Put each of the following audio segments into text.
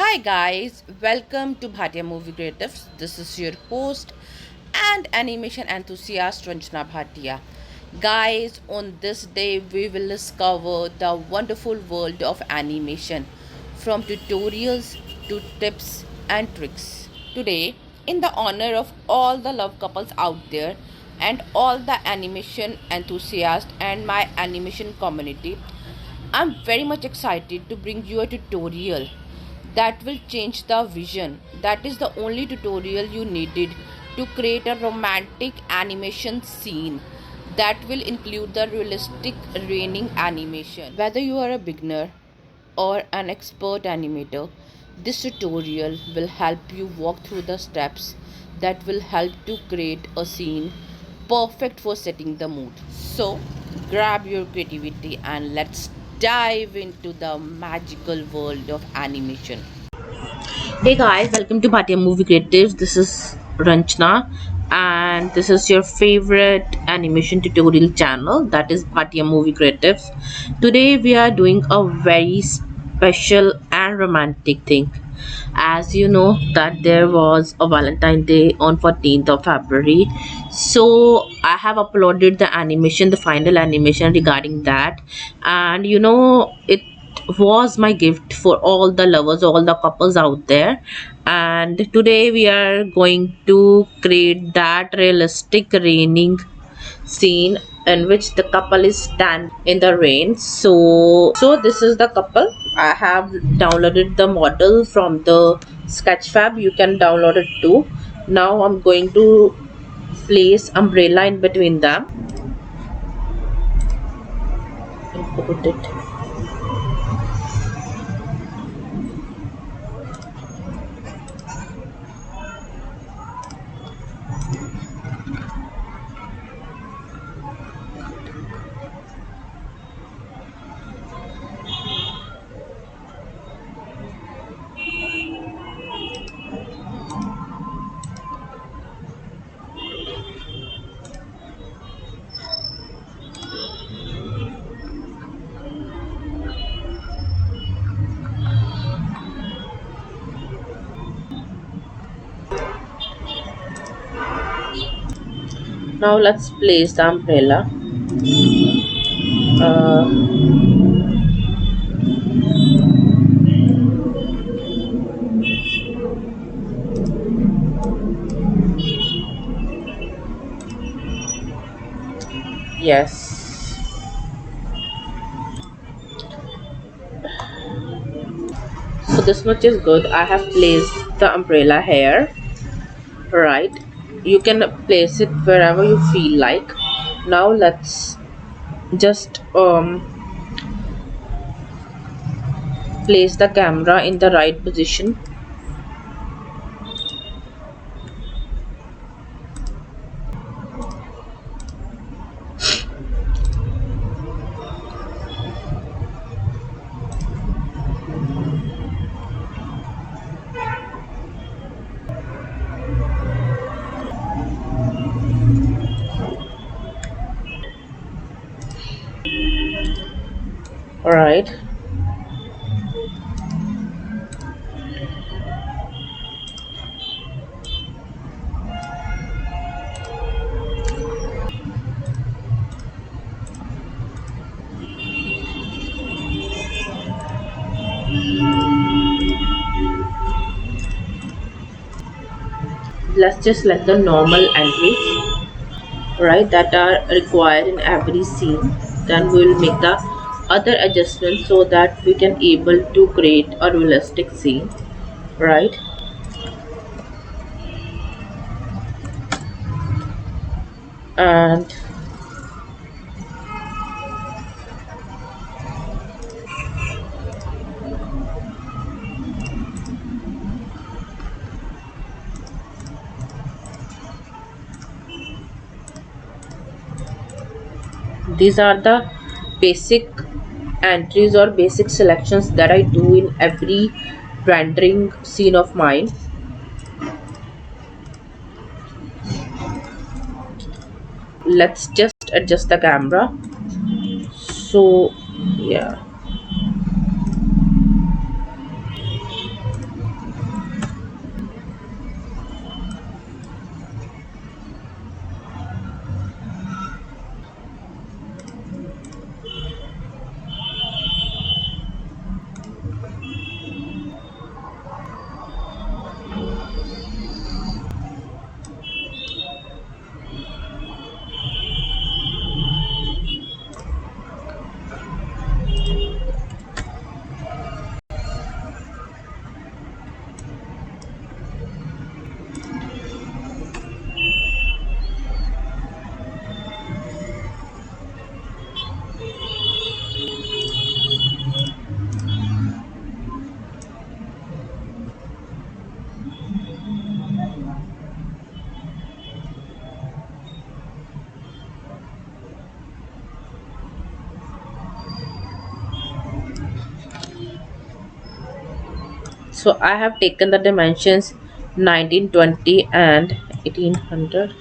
Hi guys, welcome to Bhatia Movie Creatives. This is your host and animation enthusiast Ranjana Bhatia. Guys, on this day we will discover the wonderful world of animation from tutorials to tips and tricks. Today, in the honor of all the love couples out there and all the animation enthusiasts and my animation community, I'm very much excited to bring you a tutorial that will change the vision. That is the only tutorial you needed to create a romantic animation scene that will include the realistic raining animation. Whether you are a beginner or an expert animator, this tutorial will help you walk through the steps that will help to create a scene perfect for setting the mood. So, grab your creativity and let's dive into the magical world of animation. Hey guys, welcome to Bhatia Movie Creatives. This is Ranchna, and this is your favorite animation tutorial channel, that is Bhatia Movie Creatives. Today we are doing a very special and romantic thing. As you know that there was a Valentine Day on 14th of February, so I have uploaded the animation, the final animation regarding that, and it was my gift for all the lovers, all the couples out there. And today we are going to create that realistic raining scene in which the couple is standing in the rain. So this is the couple. I have downloaded the model from the Sketchfab. You can download it too. Now I'm going to place umbrella in between them and put it. Now let's place the umbrella. uh, yes, so this much is good. I have placed the umbrella here, right? You can place it wherever you feel like. Now let's just place the camera in the right position. All right, let's just let the normal entries, right, that are required in every scene. Then we will make the other adjustments so that we can able to create a realistic scene, right? And these are the basic entries or basic selections that I do in every rendering scene of mine. Let's just adjust the camera. So yeah, So I have taken the dimensions 1920 and 1800.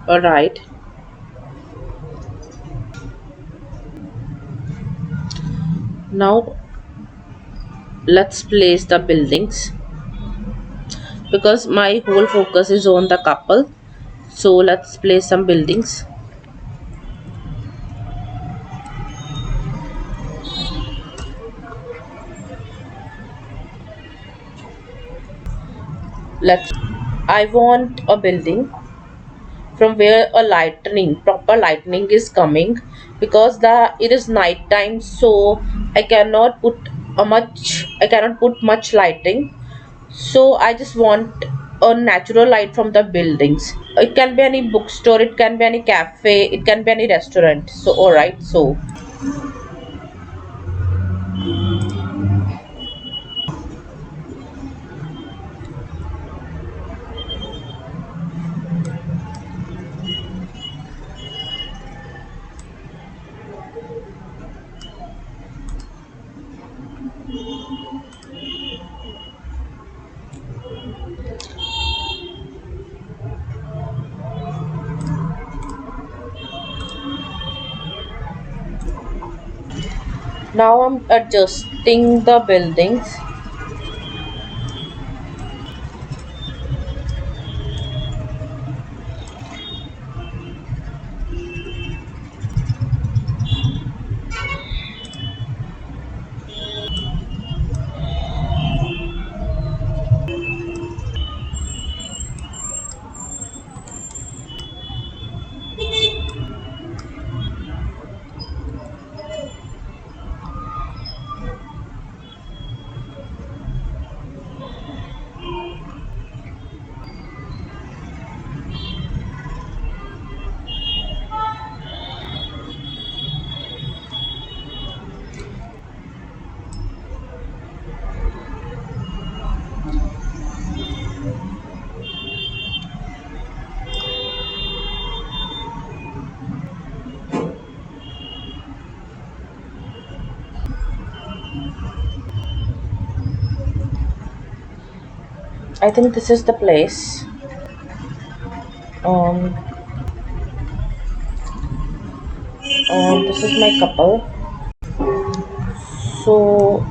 Alright, now let's place the buildings because my whole focus is on the couple. So let's place some buildings. Let's I want a building from where a lightning proper lightning is coming, because the it is night time, so I cannot put much lighting. So I just want a natural light from the buildings. It can be any bookstore, it can be any cafe, it can be any restaurant. So all right, so now I'm adjusting the buildings. I think this is the place. um this is my couple. So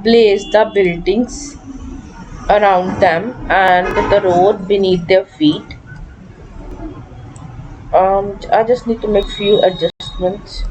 Place the buildings around them and the road beneath their feet. I just need to make few adjustments.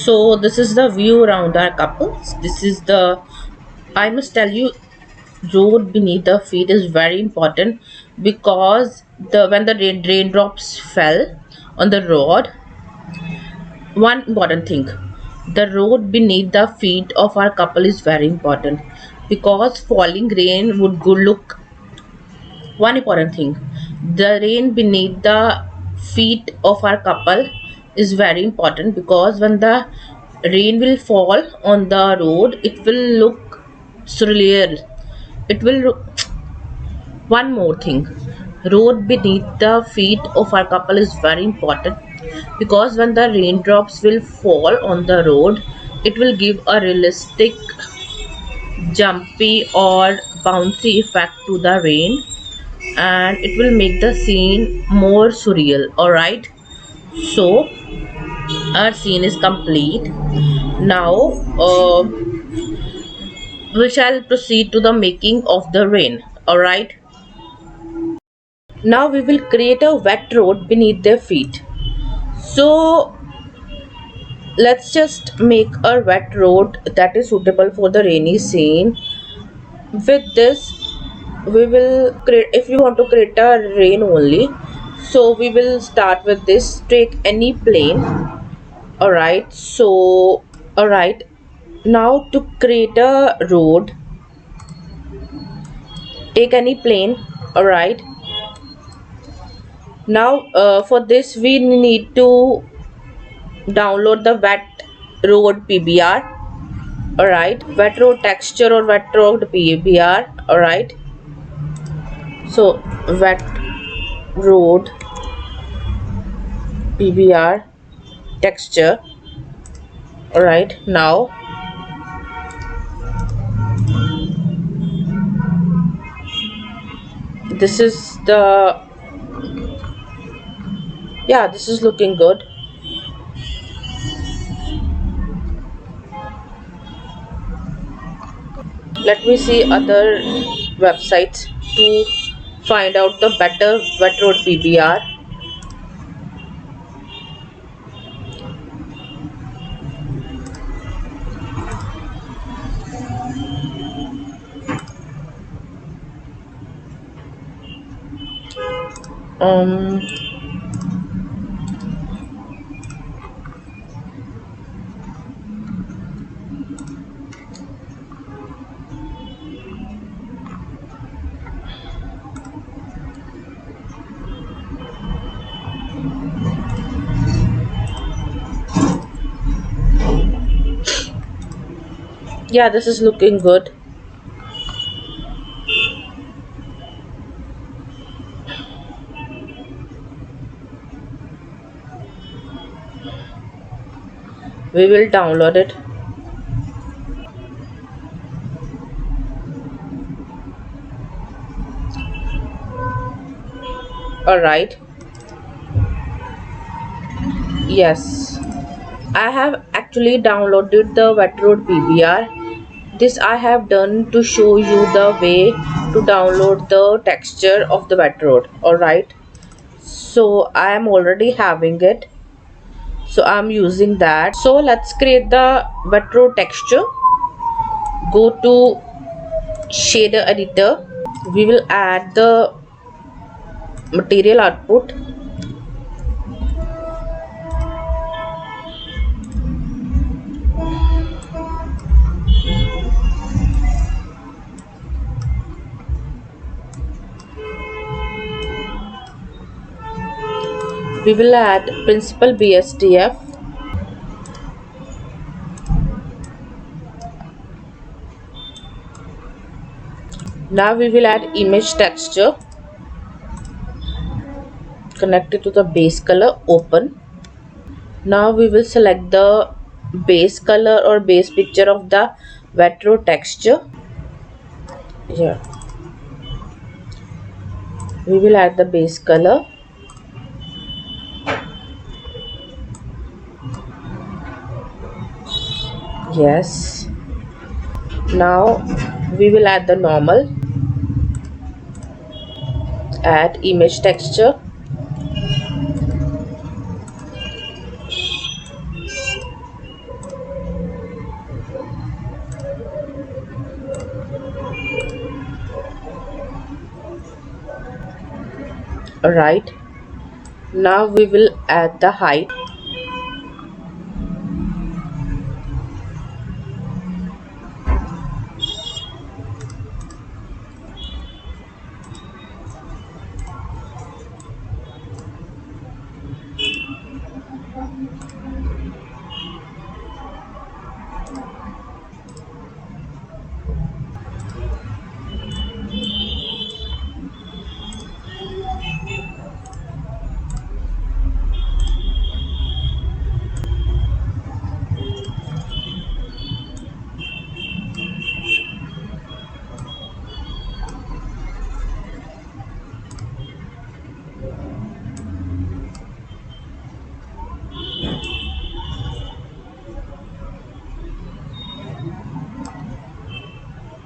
So this is the view around our couples. This is the, I must tell you, road beneath the feet is very important because the when the raindrops fell on the road, one important thing, the road beneath the feet of our couple is very important because falling rain would go look. One important thing, the rain beneath the feet of our couple is very important because when the rain will fall on the road, it will look surreal. It will look. One more thing, road beneath the feet of our couple is very important because when the raindrops will fall on the road, it will give a realistic, jumpy or bouncy effect to the rain, and it will make the scene more surreal. All right, so our scene is complete. Now we shall proceed to the making of the rain. All right, now we will create a wet road beneath their feet. So let's just make a wet road that is suitable for the rainy scene. With this, we will create, if you want to create a rain only, so we will start with this. Take any plane. All right, so all right, now to create a road, take any plane. All right, now for this we need to download the wet road pbr. All right, wet road texture or wet road pbr. All right, so wet road pbr texture. All right, now this is the, yeah, this is looking good. Let me see other websites to find out the better wet road PBR. um yeah, this is looking good. We will download it. All right. Yes, I have actually downloaded the wet road PBR. This I have done to show you the way to download the texture of the wet road. All right, so I am already having it, so I'm using that. So let's create the wet road texture. Go to shader editor. We will add the material output. We will add principal BSDF. Now we will add image texture. Connect it to the base color. Open. Now we will select the base color or base picture of the wet road texture. Here we will add the base color. Yes. Now we will add the normal. Add image texture. Alright. Now we will add the height.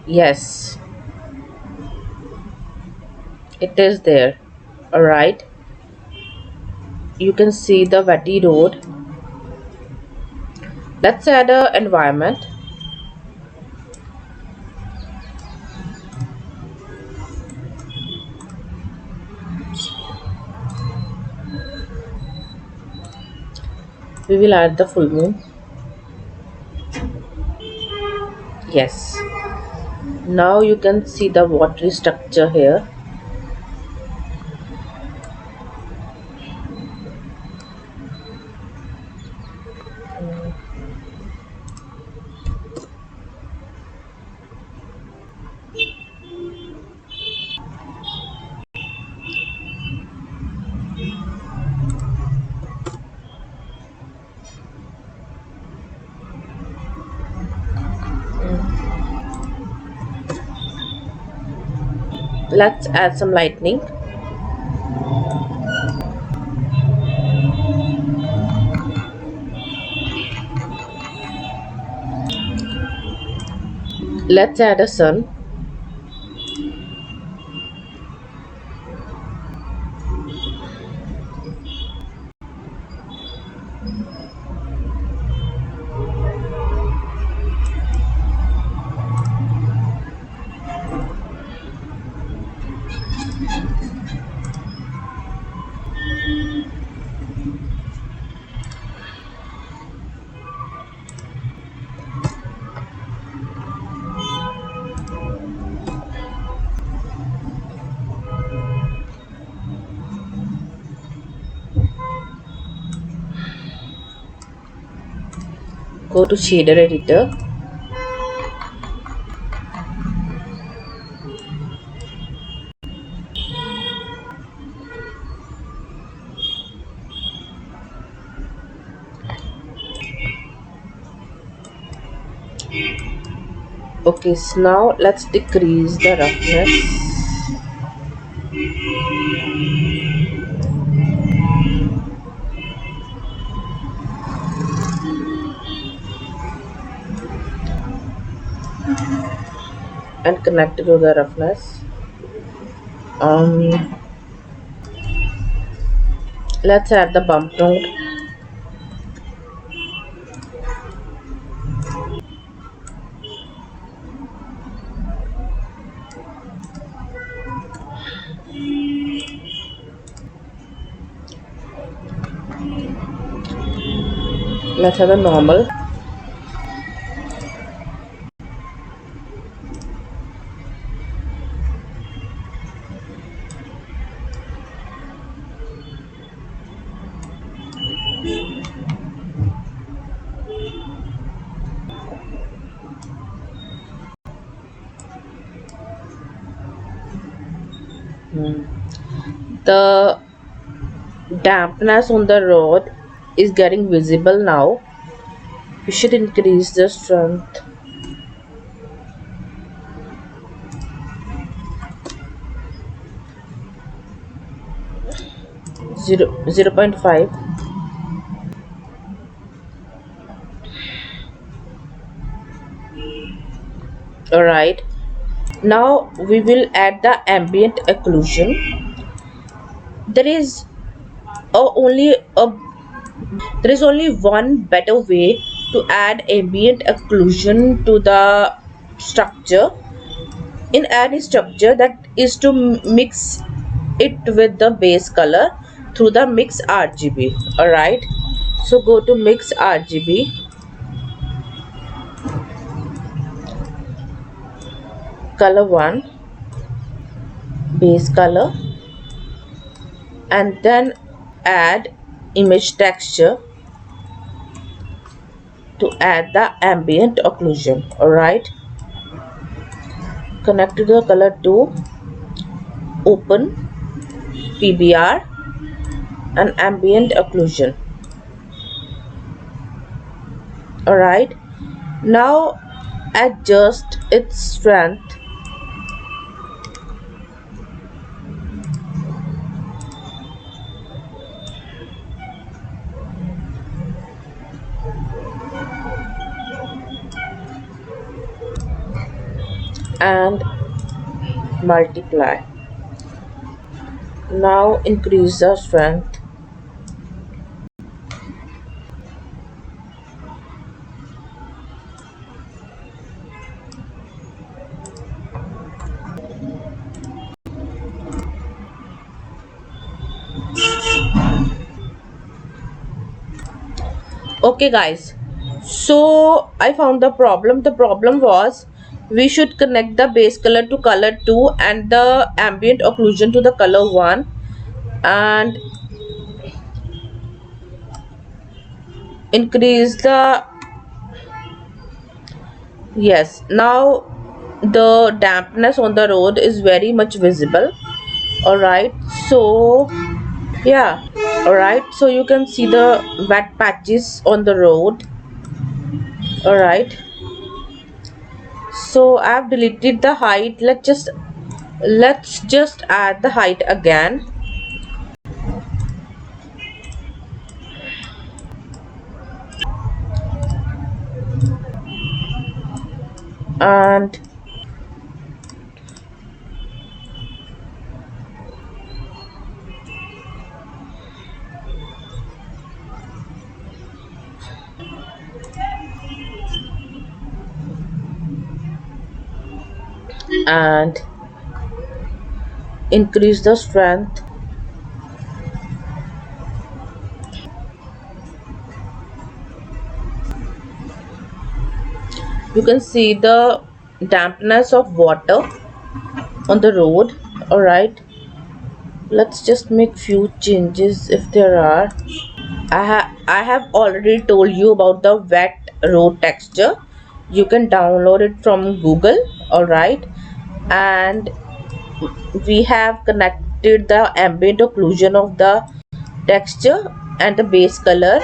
Yes, it is there. Alright. You can see the wetty road. Let's add a environment. We will add the full moon. Yes. Now you can see the watery structure here. Let's add some lightning. Let's add a sun. Go to shader editor okay, so now let's decrease the roughness and connect it to the roughness. um let's add the bump node. Let's have a normal. The dampness on the rod is getting visible now. We should increase the strength. 0.5. All right, now we will add the ambient occlusion. There is only a there is only one better way to add ambient occlusion to the structure. In any structure, that is to mix it with the base color through the mix RGB. All right, so go to mix RGB, color 1, base color, and then add image texture to add the ambient occlusion. All right, connect to the color 2, open PBR and ambient occlusion. All right, now adjust its strength and multiply. Now increase the strength. Okay guys, so I found the problem was we should connect the base color to color 2 and the ambient occlusion to the color 1, and increase the, yes, now the dampness on the road is very much visible. All right, so yeah, all right, so you can see the wet patches on the road. All right, so I've deleted the height. Let's just add the height again. and and increase the strength. You can see the dampness of water on the road. All right, let's just make few changes if there are. I have already told you about the wet road texture. You can download it from Google. All right, and we have connected the ambient occlusion of the texture and the base color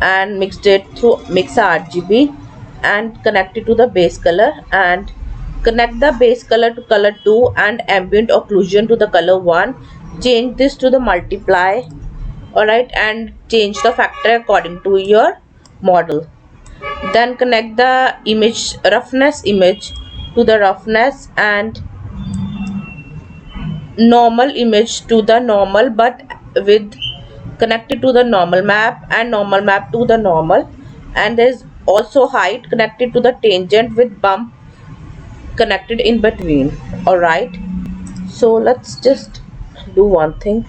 and mixed it through mix RGB and connect it to the base color and connect the base color to color 2 and ambient occlusion to the color 1. Change this to the multiply. Alright, and change the factor according to your model. Then connect the image roughness image to the roughness and normal image to the normal, but with connected to the normal map and normal map to the normal, and there's also height connected to the tangent with bump connected in between. All right, so let's just do one thing.